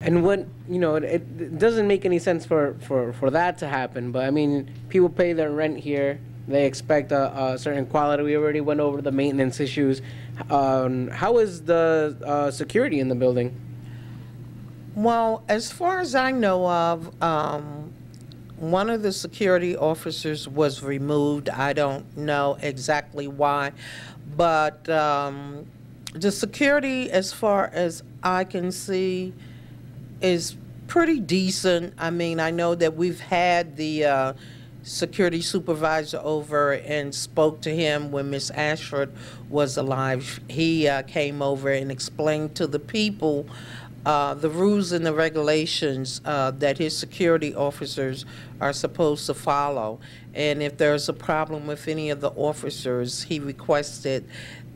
And what, it doesn't make any sense for that to happen. But I mean, people pay their rent here. They expect a certain quality. We already went over the maintenance issues. How is the security in the building? Well, as far as I know of, one of the security officers was removed. I don't know exactly why, but the security, as far as I can see, is pretty decent. I mean, I know that we've had the security supervisor over and spoke to him when Miss Ashford was alive. He came over and explained to the people the rules and the regulations that his security officers are supposed to follow. And if there's a problem with any of the officers, he requested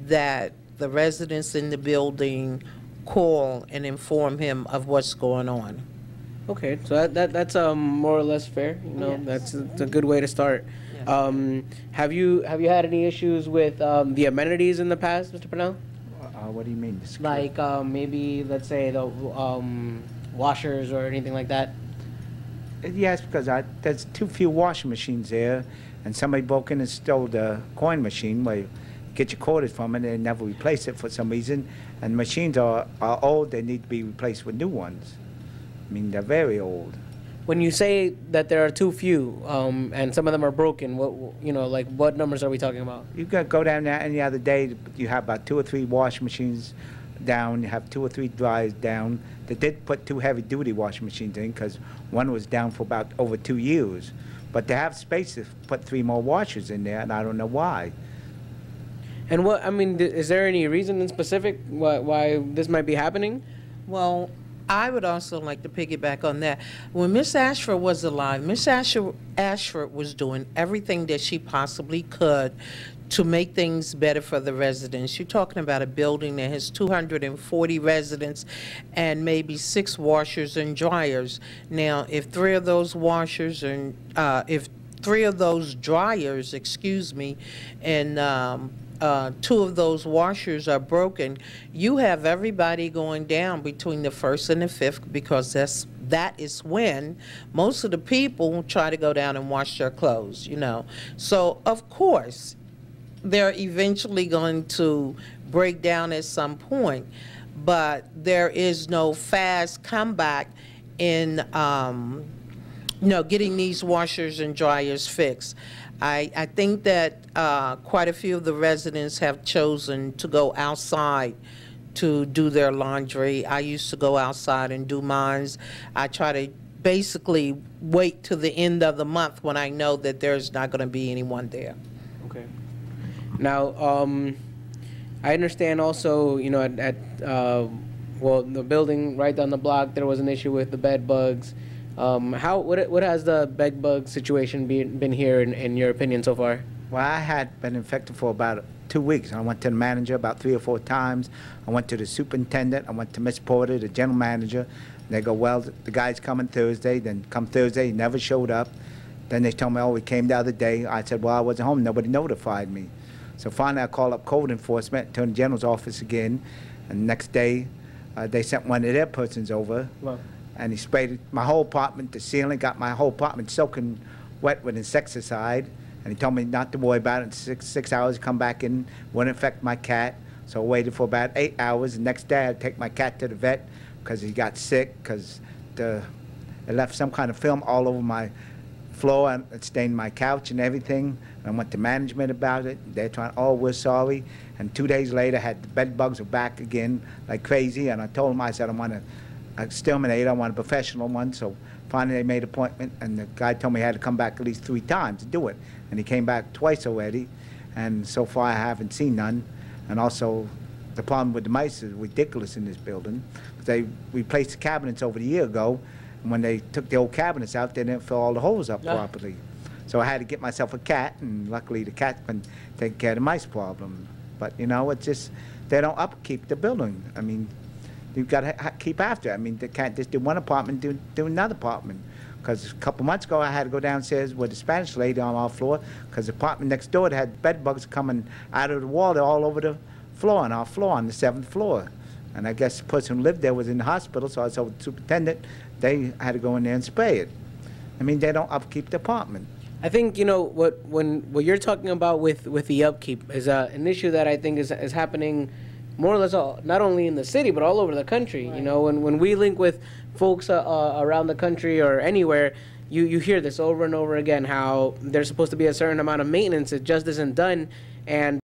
that the residents in the building call and inform him of what's going on. Okay, so that's more or less fair. Yes. That's a good way to start. Yes. Have you had any issues with the amenities in the past, Mr. Purnell? What do you mean? Like maybe, let's say, the washers or anything like that? Yes, because there's too few washing machines there, and somebody broke in and stole the coin machine where you get your quarters from, and they never replace it for some reason. And machines are old; they need to be replaced with new ones. I mean, they're very old. When you say that there are too few, and some of them are broken, like what numbers are we talking about? You got to go down there any other day. You have about 2 or 3 washing machines down. You have 2 or 3 dryers down. They did put 2 heavy-duty washing machines in because one was down for about over 2 years. But they have space to put 3 more washers in there, and I don't know why. And is there any reason in specific why this might be happening? Well, I would also like to piggyback on that. When Miss Ashford was alive, Miss Ashford was doing everything that she possibly could to make things better for the residents. You're talking about a building that has 240 residents and maybe 6 washers and dryers. Now, if 3 of those washers and if 3 of those dryers, excuse me, and 2 of those washers are broken, you have everybody going down between the 1st and the 5th, because that is when most of the people try to go down and wash their clothes, So, of course, they're eventually going to break down at some point, but there is no fast comeback in getting these washers and dryers fixed. I think that quite a few of the residents have chosen to go outside to do their laundry. I used to go outside and do mine. I try to basically wait to the end of the month when I know that there's not going to be anyone there. Okay. Now, I understand also, at the building right down the block, there was an issue with the bed bugs. What has the bed bug situation been here in your opinion so far? Well, I had been infected for about 2 weeks. I went to the manager about 3 or 4 times. I went to the superintendent. I went to Miss Porter, the general manager. And they go, well, the guy's coming Thursday. Then come Thursday, he never showed up. Then they told me, oh, he came the other day. I said, well, I wasn't home. Nobody notified me. So finally, I called up code enforcement, Attorney General's office again. And the next day, they sent one of their persons over. Wow. And he sprayed my whole apartment, the ceiling, got my whole apartment soaking wet with insecticide. And he told me not to worry about it. In six hours, come back in, wouldn't affect my cat. So I waited for about 8 hours. The next day, I'd take my cat to the vet because he got sick because it left some kind of film all over my floor and it stained my couch and everything. And I went to management about it. They're trying, oh, we're sorry. And 2 days later, had the bed bugs were back again like crazy. And I told them, I said, I want to exterminate. I want a professional one. So finally, they made an appointment, and the guy told me I had to come back at least 3 times to do it. And he came back twice already, and so far I haven't seen none. And also, the problem with the mice is ridiculous in this building. They replaced the cabinets over a year ago, and when they took the old cabinets out, they didn't fill all the holes up properly. So I had to get myself a cat, and luckily the cat's been taking care of the mice problem. But you know, it's just they don't upkeep the building. I mean, you've got to keep after it. I mean, they can't just do one apartment, do another apartment. Because a couple months ago, I had to go downstairs with a Spanish lady on our floor because the apartment next door had bed bugs coming out of the wall all over the floor, on our floor, on the 7th floor. And I guess the person who lived there was in the hospital, so I told the superintendent they had to go in there and spray it. I mean, they don't upkeep the apartment. I think, you know, what you're talking about with the upkeep is an issue that I think is happening more or less not only in the city but all over the country. Right. You know, when we link with folks around the country or anywhere, you hear this over and over again, how there's supposed to be a certain amount of maintenance. It just isn't done, and